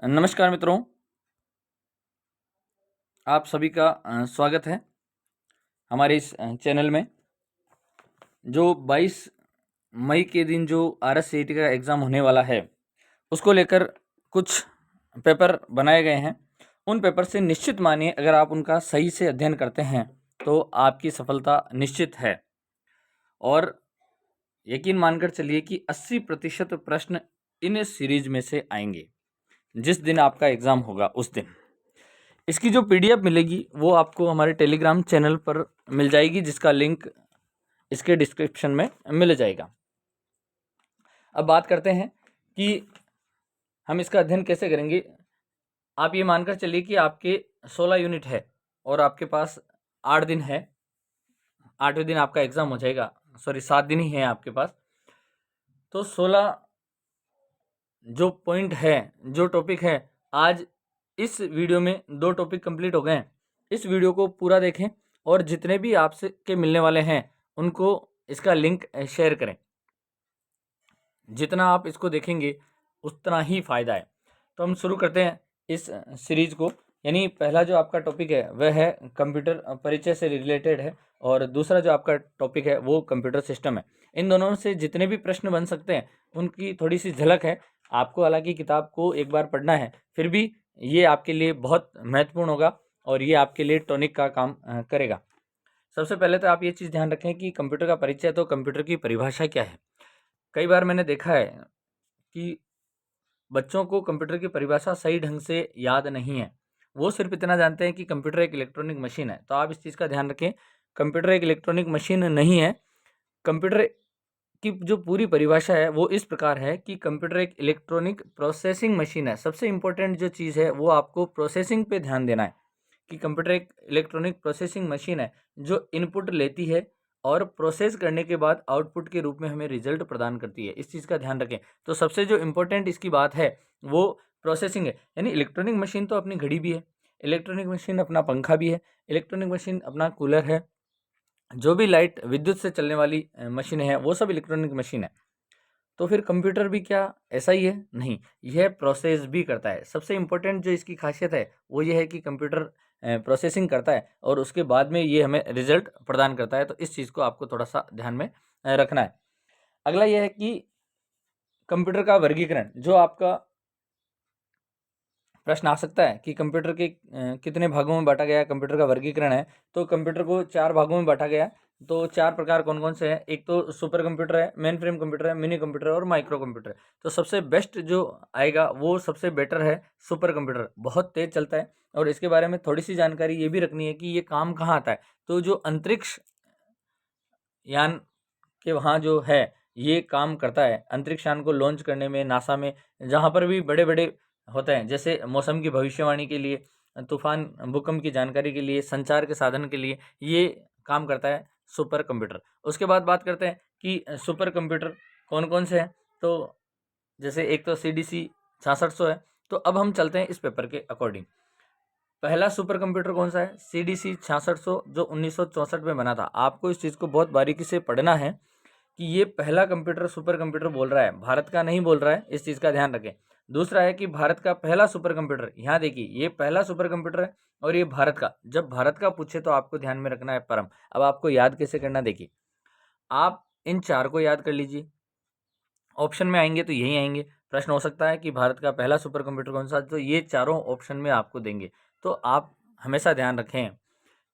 नमस्कार मित्रों, आप सभी का स्वागत है हमारे इस चैनल में। जो 22 मई के दिन जो RSCET का एग्ज़ाम होने वाला है, उसको लेकर कुछ पेपर बनाए गए हैं। उन पेपर से निश्चित मानिए, अगर आप उनका सही से अध्ययन करते हैं तो आपकी सफलता निश्चित है। और यकीन मानकर चलिए कि 80% प्रश्न इन सीरीज में से आएंगे। जिस दिन आपका एग्ज़ाम होगा उस दिन इसकी जो PDF मिलेगी वो आपको हमारे टेलीग्राम चैनल पर मिल जाएगी, जिसका लिंक इसके डिस्क्रिप्शन में मिल जाएगा। अब बात करते हैं कि हम इसका अध्ययन कैसे करेंगे। आप ये मानकर चलिए कि आपके 16 यूनिट है और आपके पास 8 दिन है। 8वें दिन आपका एग्ज़ाम हो जाएगा, 7 दिन ही है आपके पास। तो 16 जो पॉइंट है, जो टॉपिक है, आज इस वीडियो में 2 टॉपिक कंप्लीट हो गए हैं। इस वीडियो को पूरा देखें और जितने भी आपसे के मिलने वाले हैं उनको इसका लिंक शेयर करें। जितना आप इसको देखेंगे उतना ही फ़ायदा है। तो हम शुरू करते हैं इस सीरीज़ को। यानी पहला जो आपका टॉपिक है वह है कंप्यूटर परिचय से रिलेटेड है, और दूसरा जो आपका टॉपिक है वो कंप्यूटर सिस्टम है। इन दोनों से जितने भी प्रश्न बन सकते हैं उनकी थोड़ी सी झलक है। आपको हालांकि किताब को एक बार पढ़ना है, फिर भी ये आपके लिए बहुत महत्वपूर्ण होगा और ये आपके लिए टॉनिक का काम करेगा। सबसे पहले तो आप ये चीज़ ध्यान रखें कि कंप्यूटर का परिचय, तो कंप्यूटर की परिभाषा क्या है। कई बार मैंने देखा है कि बच्चों को कंप्यूटर की परिभाषा सही ढंग से याद नहीं है। वो सिर्फ इतना जानते हैं कि कंप्यूटर एक इलेक्ट्रॉनिक मशीन है। तो आप इस चीज़ का ध्यान रखें, कंप्यूटर एक इलेक्ट्रॉनिक मशीन नहीं है। कंप्यूटर की जो पूरी परिभाषा है वो इस प्रकार है कि कंप्यूटर एक इलेक्ट्रॉनिक प्रोसेसिंग मशीन है। सबसे इम्पोर्टेंट जो चीज़ है वो आपको प्रोसेसिंग पे ध्यान देना है कि कंप्यूटर एक इलेक्ट्रॉनिक प्रोसेसिंग मशीन है जो इनपुट लेती है और प्रोसेस करने के बाद आउटपुट के रूप में हमें रिजल्ट प्रदान करती है। इस चीज़ का ध्यान रखें। तो सबसे जो इम्पोर्टेंट इसकी बात है वो प्रोसेसिंग है। यानी इलेक्ट्रॉनिक मशीन तो अपनी घड़ी भी है, इलेक्ट्रॉनिक मशीन अपना पंखा भी है, इलेक्ट्रॉनिक मशीन अपना कूलर है। जो भी लाइट विद्युत से चलने वाली मशीनें हैं वो सब इलेक्ट्रॉनिक मशीन है। तो फिर कंप्यूटर भी क्या ऐसा ही है? नहीं, यह प्रोसेस भी करता है। सबसे इम्पोर्टेंट जो इसकी खासियत है वो ये है कि कंप्यूटर प्रोसेसिंग करता है और उसके बाद में ये हमें रिजल्ट प्रदान करता है। तो इस चीज़ को आपको थोड़ा सा ध्यान में रखना है। अगला यह है कि कंप्यूटर का वर्गीकरण, जो आपका प्रश्न आ सकता है कि कंप्यूटर के कितने भागों में बांटा गया है, कंप्यूटर का वर्गीकरण है। तो कंप्यूटर को 4 भागों में बांटा गया है। तो 4 प्रकार कौन कौन से हैं? एक तो सुपर कंप्यूटर है, मेन फ्रेम कंप्यूटर है, मिनी कंप्यूटर है और माइक्रो कंप्यूटर है। तो सबसे बेस्ट जो आएगा वो सबसे बेटर है सुपर कंप्यूटर। बहुत तेज़ चलता है और इसके बारे में थोड़ी सी जानकारी ये भी रखनी है कि ये काम कहाँ आता है। तो जो अंतरिक्ष यान के वहाँ जो है ये काम करता है। अंतरिक्ष यान को लॉन्च करने में, नासा में जहाँ पर भी बड़े बड़े होते हैं, जैसे मौसम की भविष्यवाणी के लिए, तूफान भूकंप की जानकारी के लिए, संचार के साधन के लिए ये काम करता है सुपर कंप्यूटर। उसके बाद बात करते हैं कि सुपर कंप्यूटर कौन कौन से हैं। तो जैसे एक तो CDC 6600 है। तो अब हम चलते हैं इस पेपर के अकॉर्डिंग। पहला सुपर कंप्यूटर कौन सा है? CDC 6600, जो 1964 में बना था। आपको इस चीज़ को बहुत बारीकी से पढ़ना है कि ये पहला कंप्यूटर सुपर कंप्यूटर बोल रहा है, भारत का नहीं बोल रहा है। इस चीज़ का ध्यान रखें। दूसरा है कि भारत का पहला सुपर कंप्यूटर, यहाँ देखिए ये पहला सुपर कंप्यूटर है और ये भारत का। जब भारत का पूछे तो आपको ध्यान में रखना है परम। अब आपको याद कैसे करना, देखिए आप इन 4 को याद कर लीजिए। ऑप्शन में आएंगे तो यही आएंगे। प्रश्न हो सकता है कि भारत का पहला सुपर कंप्यूटर कौन सा, तो ये चारों ऑप्शन में आपको देंगे। तो आप हमेशा ध्यान रखें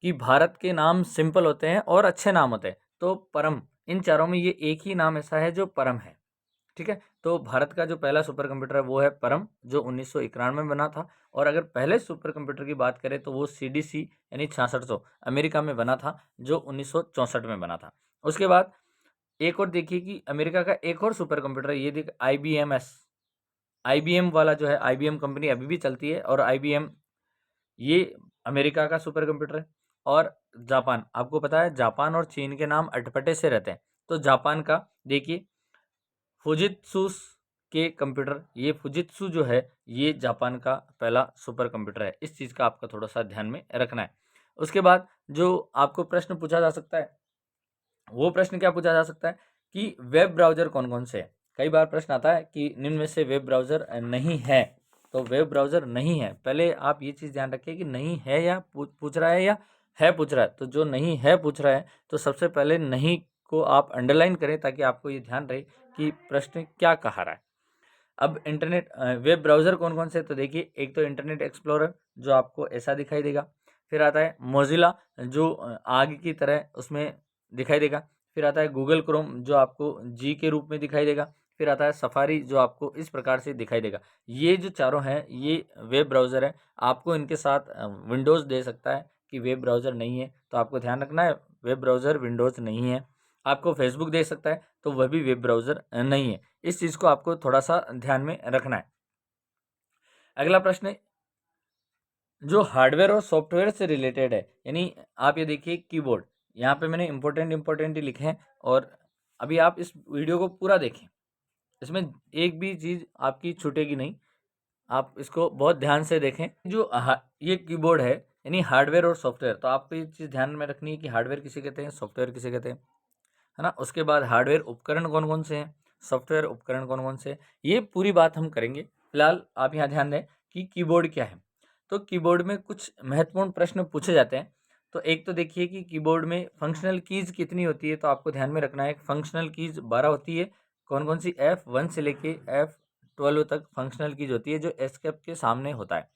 कि भारत के नाम सिंपल होते हैं और अच्छे नाम होते हैं। तो परम, इन चारों में ये एक ही नाम ऐसा है जो परम है। ठीक है। तो भारत का जो पहला सुपर कंप्यूटर है वो है परम, जो 1991 में बना था। और अगर पहले सुपर कंप्यूटर की बात करें तो वो CDC यानी 6600 अमेरिका में बना था, जो 1964 में बना था। उसके बाद एक और देखिए कि अमेरिका का एक और सुपर कंप्यूटर है, ये देख IBM वाला जो है, IBM कंपनी अभी भी चलती है और IBM ये अमेरिका का सुपर कंप्यूटर है। और जापान, आपको पता है जापान और चीन के नाम अटपटे से रहते हैं। तो जापान का देखिए फुजित्सु के कंप्यूटर, ये फुजित्सु जो है ये जापान का पहला सुपर कंप्यूटर है। इस चीज़ का आपका थोड़ा सा ध्यान में रखना है। उसके बाद जो आपको प्रश्न पूछा जा सकता है वो प्रश्न क्या पूछा जा सकता है कि वेब ब्राउज़र कौन कौन से हैं। कई बार प्रश्न आता है कि निम्न में से वेब ब्राउज़र नहीं है। तो वेब ब्राउज़र नहीं है। पहले आप ये चीज़ ध्यान रखिए कि नहीं है या पूछ रहा है या है पूछ रहा है। तो जो नहीं है पूछ रहा है तो सबसे पहले नहीं को आप अंडरलाइन करें ताकि आपको ये ध्यान रहे कि प्रश्न क्या कहा रहा है। अब इंटरनेट वेब ब्राउज़र कौन-कौन से, तो देखिए एक तो इंटरनेट एक्सप्लोरर जो आपको ऐसा दिखाई देगा। फिर आता है मोज़िला जो आग की तरह उसमें दिखाई देगा। फिर आता है गूगल क्रोम जो आपको जी के रूप में दिखाई देगा। फिर आता है सफारी जो आपको इस प्रकार से दिखाई देगा। ये जो चारों हैं ये वेब ब्राउज़र है। आपको इनके साथ विंडोज़ दे सकता है कि वेब ब्राउज़र नहीं है, तो आपको ध्यान रखना है वेब ब्राउज़र विंडोज़ नहीं है। आपको फेसबुक दे सकता है तो वह भी वेब ब्राउज़र नहीं है। इस चीज़ को आपको थोड़ा-सा ध्यान में रखना है। अगला प्रश्न है जो हार्डवेयर और सॉफ्टवेयर से रिलेटेड है, यानी आप ये देखिए कीबोर्ड, यहाँ पे मैंने इम्पोर्टेंट ही लिखे हैं और अभी आप इस वीडियो को पूरा देखें। इसमें एक भी चीज़ आपकी छूटेगी नहीं, आप इसको बहुत ध्यान से देखें। जो ये कीबोर्ड है यानी हार्डवेयर और सॉफ्टवेयर, तो आपको ये चीज़ ध्यान में रखनी है कि हार्डवेयर किसे कहते हैं, सॉफ्टवेयर किसे कहते हैं, है ना? उसके बाद हार्डवेयर उपकरण कौन-कौन से हैं, सॉफ्टवेयर उपकरण कौन-कौन से हैं, ये पूरी बात हम करेंगे। फिलहाल आप यहाँ ध्यान दें कि कीबोर्ड क्या है। तो कीबोर्ड में कुछ महत्वपूर्ण प्रश्न पूछे जाते हैं। तो एक तो देखिए कि कीबोर्ड में फंक्शनल कीज़ कितनी होती है, तो आपको ध्यान में रखना है फंक्शनल कीज़ 12 होती है। कौन-कौन सी? F1 से लेके F12 तक फंक्शनल कीज़ होती है जो एस्केप के सामने होता है।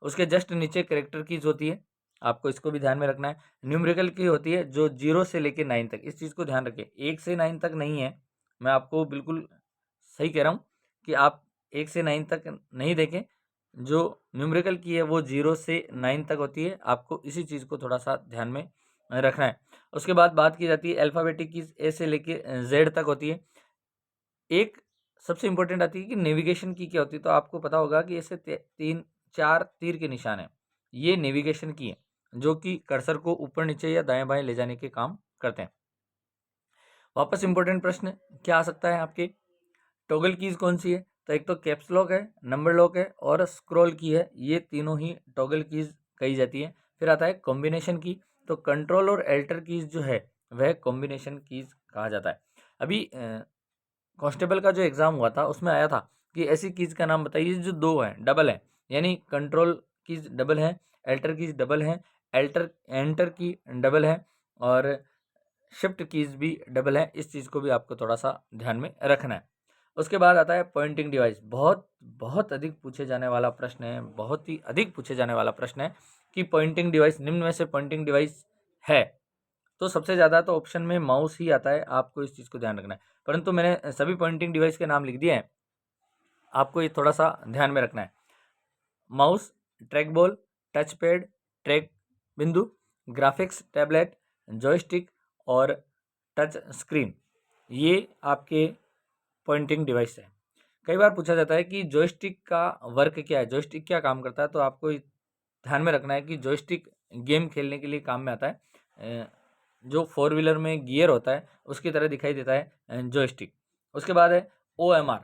उसके जस्ट नीचे कैरेक्टर कीज़ होती है, आपको इसको भी ध्यान में रखना है। न्यूमेरिकल की होती है जो 0 से लेके 9 तक, इस चीज़ को ध्यान रखिए। 1 से 9 तक नहीं है, मैं आपको बिल्कुल सही कह रहा हूँ कि आप 1 से 9 तक नहीं देखें। जो न्यूमेरिकल की है वो 0 से 9 तक होती है, आपको इसी चीज़ को थोड़ा-सा ध्यान में रखना है। उसके बाद बात की जाती है अल्फ़ाबेटिक कीज़ ए से लेके ज़ेड तक होती है। एक सबसे इम्पोर्टेंट आती है कि नेविगेशन की क्या होती है, तो आपको पता होगा कि ऐसे 3-4 तीर के निशान हैं, ये नेविगेशन की है, जो कि कर्सर को ऊपर-नीचे या दाएँ-बाएँ ले जाने के काम करते हैं। वापस इम्पोर्टेंट प्रश्न क्या आ सकता है आपके? टॉगल कीज़ कौन-सी है? तो एक तो कैप्स लॉक है, नंबर लॉक है और स्क्रॉल की है, ये तीनों ही टॉगल कीज़ कही जाती है। फिर आता है कॉम्बिनेशन की, तो कंट्रोल और एल्टर कीज़ जो है, वह कॉम्बिनेशन कीज़ कहा जाता है। अभी कांस्टेबल का जो एग्ज़ाम हुआ था उसमें आया था कि ऐसी कीज़ का नाम बताइए जो 2 हैं, डबल हैं, यानी कंट्रोल कीज़ डबल हैं, एल्टर कीज़ डबल हैं, एंटर की डबल है और शिफ्ट कीज़ भी डबल है। इस चीज़ को भी आपको थोड़ा-सा ध्यान में रखना है। उसके बाद आता है पॉइंटिंग डिवाइस, बहुत अधिक पूछे जाने वाला प्रश्न है, बहुत ही अधिक पूछे जाने वाला प्रश्न है कि पॉइंटिंग डिवाइस निम्न में से पॉइंटिंग डिवाइस है? तो सबसे ज़्यादा तो ऑप्शन में माउस ही आता है, आपको इस चीज़ को ध्यान रखना है। परंतु मैंने सभी पॉइंटिंग डिवाइस के नाम लिख दिए हैं, आपको ये थोड़ा-सा ध्यान में रखना है। Mouse, track ball, touch pad, track बिंदु, ग्राफिक्स टैबलेट, जॉयस्टिक और टच स्क्रीन, ये आपके पॉइंटिंग डिवाइस है। कई बार पूछा जाता है कि जॉयस्टिक का वर्क क्या है, जॉयस्टिक क्या काम करता है, तो आपको ध्यान में रखना है कि जॉयस्टिक गेम खेलने के लिए काम में आता है। जो फोर व्हीलर में गियर होता है उसकी तरह दिखाई देता है जॉयस्टिक। उसके बाद है OMR।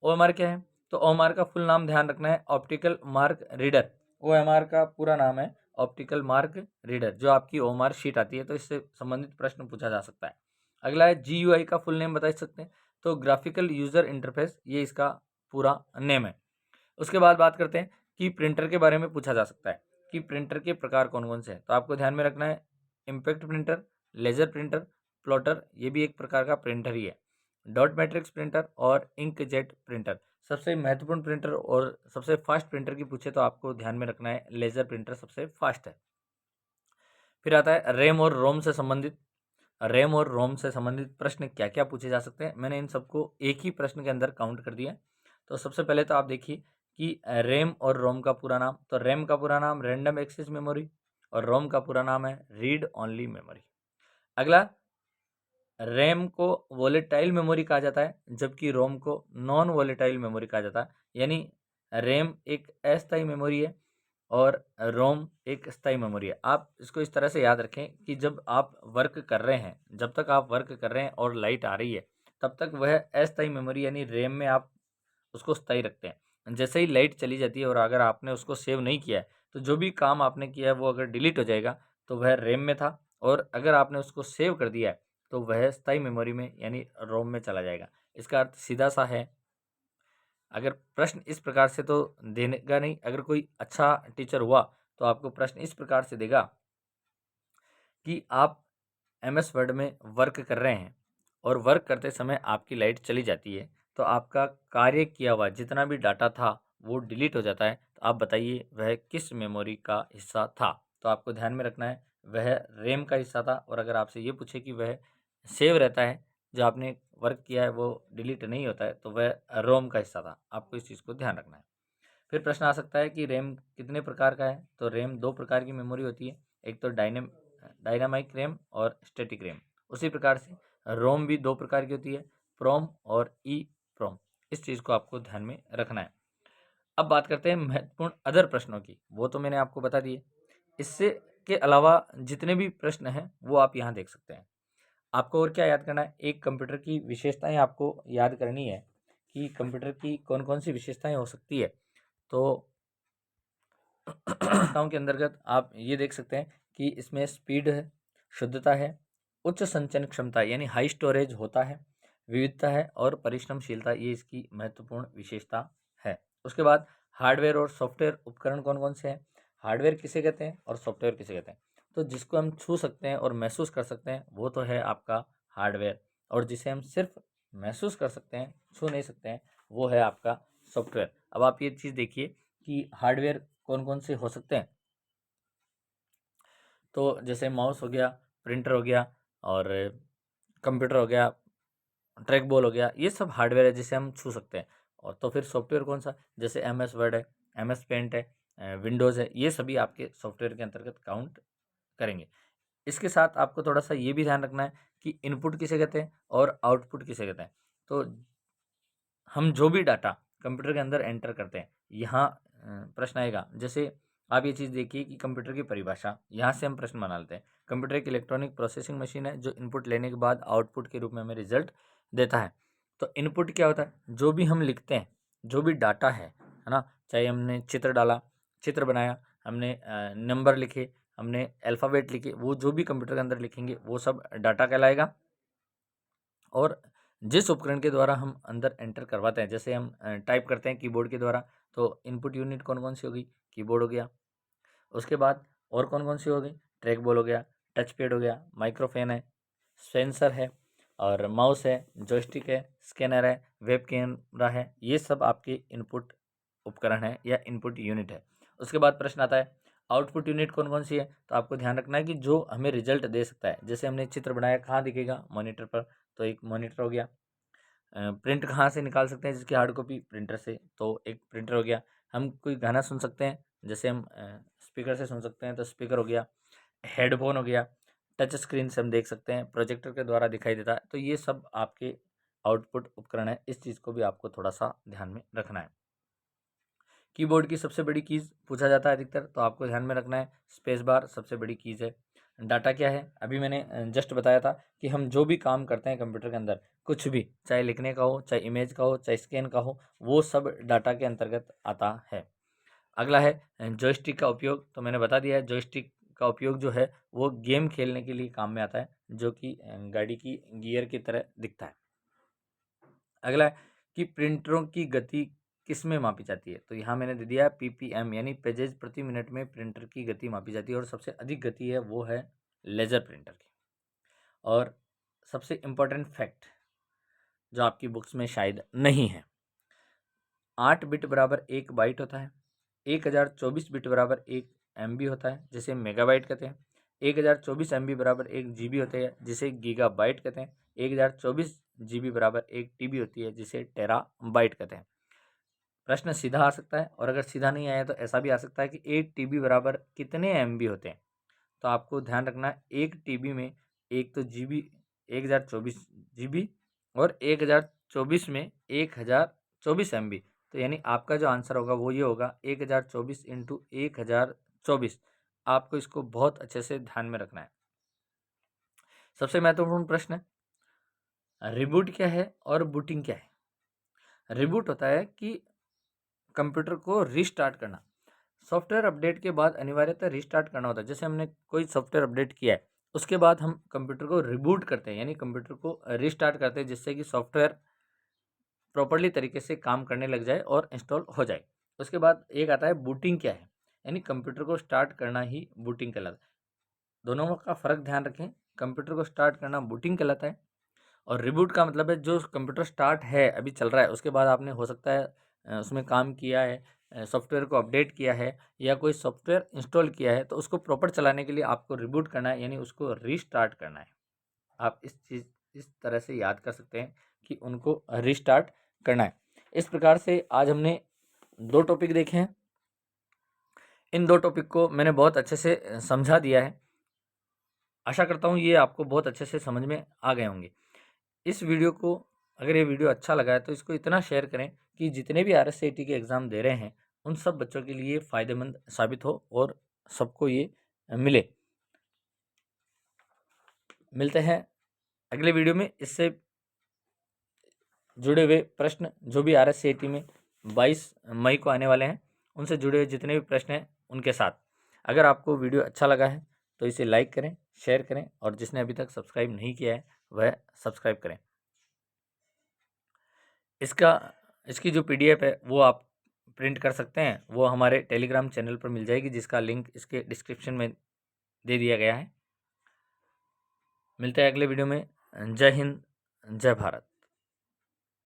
OMR क्या है? तो OMR का फुल नाम ध्यान रखना है, ऑप्टिकल मार्क रीडर। OMR का पूरा नाम है ऑप्टिकल मार्क रीडर, जो आपकी OMR शीट आती है, तो इससे संबंधित प्रश्न पूछा जा सकता है। अगला है GUI का फुल नेम बता सकते हैं, तो ग्राफिकल यूजर इंटरफेस, ये इसका पूरा नेम है। उसके बाद बात करते हैं कि प्रिंटर के बारे में पूछा जा सकता है कि प्रिंटर के प्रकार कौन-कौन से हैं, तो आपको ध्यान में रखना है impact printer, laser printer, plotter, ये भी एक प्रकार का प्रिंटर ही है, डॉट मैट्रिक्स प्रिंटर और इंकजेट प्रिंटर। सबसे महत्वपूर्ण प्रिंटर और सबसे फास्ट प्रिंटर की पूछे तो आपको ध्यान में रखना है लेज़र प्रिंटर सबसे फास्ट है। फिर आता है रैम और रोम से संबंधित प्रश्न क्या-क्या पूछे जा सकते हैं, मैंने इन सबको एक ही प्रश्न के अंदर काउंट कर दिया है। तो सबसे पहले तो आप देखिए कि रैम और रोम का पूरा नाम, तो रैम का पूरा नाम रैंडम एक्सेस मेमोरी और रोम का पूरा नाम है रीड ओनली मेमोरी। अगला, रैम को वोलेटाइल मेमोरी कहा जाता है जबकि रोम को नॉन वोलेटाइल मेमोरी कहा जाता है, यानी रैम एक अस्थायी मेमोरी है और रोम एक स्थायी मेमोरी है। आप इसको इस तरह से याद रखें कि जब आप वर्क कर रहे हैं, जब तक आप वर्क कर रहे हैं और लाइट आ रही है, तब तक वह अस्थायी मेमोरी यानी रैम में आप उसको स्थायी रखते हैं। जैसे ही लाइट चली जाती है और अगर आपने उसको सेव नहीं किया है, तो जो भी काम आपने किया है वो अगर डिलीट हो जाएगा, तो वह रैम में था, और अगर आपने उसको सेव कर दिया है, तो वह स्थायी मेमोरी में यानी रोम में चला जाएगा। इसका अर्थ सीधा सा है। अगर प्रश्न इस प्रकार से तो देगा नहीं। अगर कोई अच्छा टीचर हुआ तो आपको प्रश्न इस प्रकार से देगा कि आप MS वर्ड में वर्क कर रहे हैं और वर्क करते समय आपकी लाइट चली जाती है, तो आपका कार्य किया हुआ जितना भी डाटा था वो डिलीट हो जाता है। तो आप बताइए वह किस मेमोरी का हिस्सा था। तो आपको ध्यान में रखना है वह रैम का हिस्सा था। और अगर आपसे ये पूछे कि वह सेव रहता है, जो आपने वर्क किया है वो डिलीट नहीं होता है, तो वह रोम का हिस्सा था। आपको इस चीज़ को ध्यान रखना है। फिर प्रश्न आ सकता है कि रैम कितने प्रकार का है। तो रैम दो प्रकार की मेमोरी होती है, एक तो डायनामिक रैम और स्टैटिक रैम। उसी प्रकार से रोम भी दो प्रकार की होती है, प्रोम और ई प्रोम। इस चीज़ को आपको ध्यान में रखना है। अब बात करते हैं महत्वपूर्ण अदर प्रश्नों की। वो तो मैंने आपको बता दिए। इससे के अलावा जितने भी प्रश्न हैं वो आप यहाँ देख सकते हैं। आपको और क्या याद करना है, एक कंप्यूटर की विशेषताएं आपको याद करनी है कि कंप्यूटर की कौन कौन सी विशेषताएं हो सकती है। तो विशेषताओं के अंतर्गत आप ये देख सकते हैं कि इसमें स्पीड है, शुद्धता है, उच्च संचयन क्षमता यानी हाई स्टोरेज होता है, विविधता है और परिश्रमशीलता, ये इसकी महत्वपूर्ण विशेषता है। उसके बाद हार्डवेयर और सॉफ्टवेयर उपकरण कौन कौन से हैं। हार्डवेयर किसे कहते हैं और सॉफ्टवेयर किसे कहते हैं। तो जिसको हम छू सकते हैं और महसूस कर सकते हैं वो तो है आपका हार्डवेयर, और जिसे हम सिर्फ महसूस कर सकते हैं, छू नहीं सकते हैं, वो है आपका सॉफ्टवेयर। अब आप ये चीज़ देखिए कि हार्डवेयर कौन कौन से हो सकते हैं। तो जैसे माउस हो गया, प्रिंटर हो गया और कंप्यूटर हो गया, ट्रैक बॉल हो गया, ये सब हार्डवेयर है जिसे हम छू सकते हैं। और तो फिर सॉफ्टवेयर कौन सा, जैसे MS वर्ड है, MS पेंट है, विंडोज़ है, ये सभी आपके सॉफ्टवेयर के अंतर्गत काउंट करेंगे। इसके साथ आपको थोड़ा सा ये भी ध्यान रखना है कि इनपुट किसे कहते हैं और आउटपुट किसे कहते हैं। तो हम जो भी डाटा कंप्यूटर के अंदर एंटर करते हैं, यहाँ प्रश्न आएगा। जैसे आप ये चीज़ देखिए कि कंप्यूटर की परिभाषा, यहाँ से हम प्रश्न बना लेते हैं। कंप्यूटर एक इलेक्ट्रॉनिक प्रोसेसिंग मशीन है जो इनपुट लेने के बाद आउटपुट के रूप में हमें रिजल्ट देता है। तो इनपुट क्या होता है, जो भी हम लिखते हैं, जो भी डाटा है ना, चाहे हमने चित्र डाला, चित्र बनाया, हमने नंबर लिखे, हमने अल्फ़ाबेट लिखे, वो जो भी कंप्यूटर के अंदर लिखेंगे वो सब डाटा कहलाएगा। और जिस उपकरण के द्वारा हम अंदर एंटर करवाते हैं, जैसे हम टाइप करते हैं कीबोर्ड के द्वारा, तो इनपुट यूनिट कौन कौन सी होगी, कीबोर्ड हो गया। उसके बाद और कौन कौन सी हो गई, ट्रैक बॉल हो गया, टच पैड हो गया, माइक्रोफोन है, सेंसर है और माउस है, जॉयस्टिक है, स्कैनर है, वेब कैमरा है। ये सब आपके इनपुट उपकरण है या इनपुट यूनिट है। उसके बाद प्रश्न आता है आउटपुट यूनिट कौन कौन सी है। तो आपको ध्यान रखना है कि जो हमें रिजल्ट दे सकता है। जैसे हमने चित्र बनाया, कहाँ दिखेगा, मॉनिटर पर, तो एक मॉनिटर हो गया। प्रिंट कहाँ से निकाल सकते हैं, जिसकी हार्ड कॉपी, प्रिंटर से, तो एक प्रिंटर हो गया। हम कोई गाना सुन सकते हैं, जैसे हम स्पीकर से सुन सकते हैं, तो स्पीकर हो गया। हेडफोन हो गया, टच स्क्रीन से हम देख सकते हैं, प्रोजेक्टर के द्वारा दिखाई देता है। तो ये सब आपके आउटपुट उपकरण है। इस चीज़ को भी आपको थोड़ा सा ध्यान में रखना है। कीबोर्ड की सबसे बड़ी कीज़ पूछा जाता है अधिकतर, तो आपको ध्यान में रखना है स्पेस बार सबसे बड़ी कीज़ है। डाटा क्या है, अभी मैंने जस्ट बताया था कि हम जो भी काम करते हैं कंप्यूटर के अंदर, कुछ भी, चाहे लिखने का हो, चाहे इमेज का हो, चाहे स्कैन का हो, वो सब डाटा के अंतर्गत आता है। अगला है जॉयस्टिक का उपयोग। तो मैंने बता दिया है, जॉयस्टिक का उपयोग जो है वो गेम खेलने के लिए काम में आता है, जो कि गाड़ी की गियर की तरह दिखता है। अगला है कि प्रिंटरों की गति किस में मापी जाती है। तो यहाँ मैंने दे दिया PPM यानी पेजेज प्रति मिनट में प्रिंटर की गति मापी जाती है, और सबसे अधिक गति है वो है लेजर प्रिंटर की। और सबसे इम्पोर्टेंट फैक्ट जो आपकी बुक्स में शायद नहीं है, 8 बिट बराबर 1 बाइट होता है, 1024 बिट बराबर 1 MB होता है जिसे मेगाबाइट कहते हैं, 1024 MB बराबर 1 GB होते हैं जिसे गीगाबाइट कहते हैं, 1024 GB बराबर 1 TB होती है जिसे टेराबाइट कहते हैं। प्रश्न सीधा आ सकता है, और अगर सीधा नहीं आया तो ऐसा भी आ सकता है कि 1 TB बराबर कितने MB होते हैं। तो आपको ध्यान रखना है 1 TB में एक तो GB 1024 GB और 1024 में 1024 MB। तो यानी आपका जो आंसर होगा वो ये होगा 1024 इंटू 1024। आपको इसको बहुत अच्छे से ध्यान में रखना है। सबसे महत्वपूर्ण प्रश्न है रिबूट क्या है और बूटिंग क्या है। रिबूट होता है कि कंप्यूटर को रीस्टार्ट करना। सॉफ्टवेयर अपडेट के बाद अनिवार्यतः रीस्टार्ट करना होता है। जैसे हमने कोई सॉफ्टवेयर अपडेट किया है, उसके बाद हम कंप्यूटर को रिबूट करते हैं, यानी कंप्यूटर को रीस्टार्ट करते हैं, जिससे कि सॉफ्टवेयर प्रॉपरली तरीके से काम करने लग जाए और इंस्टॉल हो जाए। उसके बाद एक आता है बूटिंग क्या है, यानी कंप्यूटर को स्टार्ट करना ही बूटिंग कहलाता है। दोनों का फ़र्क ध्यान रखें, कंप्यूटर को स्टार्ट करना बूटिंग कहलाता है और रिबूट का मतलब है जो कंप्यूटर स्टार्ट है, अभी चल रहा है, उसके बाद आपने हो सकता है उसमें काम किया है, सॉफ्टवेयर को अपडेट किया है या कोई सॉफ्टवेयर इंस्टॉल किया है, तो उसको प्रॉपर चलाने के लिए आपको रिबूट करना है, यानी उसको रीस्टार्ट करना है। आप इस तरह से याद कर सकते हैं कि उनको रीस्टार्ट करना है। इस प्रकार से आज हमने 2 टॉपिक देखे हैं। इन 2 टॉपिक को मैंने बहुत अच्छे से समझा दिया है। आशा करता हूँ ये आपको बहुत अच्छे से समझ में आ गए होंगे। इस वीडियो को, अगर ये वीडियो अच्छा लगा है तो इसको इतना शेयर करें कि जितने भी RSCT के एग्ज़ाम दे रहे हैं उन सब बच्चों के लिए फ़ायदेमंद साबित हो और सबको ये मिले। मिलते हैं अगले वीडियो में। इससे जुड़े हुए प्रश्न जो भी RSCT में 22 मई को आने वाले हैं, उनसे जुड़े हुए जितने भी प्रश्न हैं उनके साथ। अगर आपको वीडियो अच्छा लगा है तो इसे लाइक करें, शेयर करें और जिसने अभी तक सब्सक्राइब नहीं किया है वह सब्सक्राइब करें। इसकी जो PDF है वो आप प्रिंट कर सकते हैं, वो हमारे टेलीग्राम चैनल पर मिल जाएगी, जिसका लिंक इसके डिस्क्रिप्शन में दे दिया गया है। मिलते हैं अगले वीडियो में। जय हिंद, जय भारत।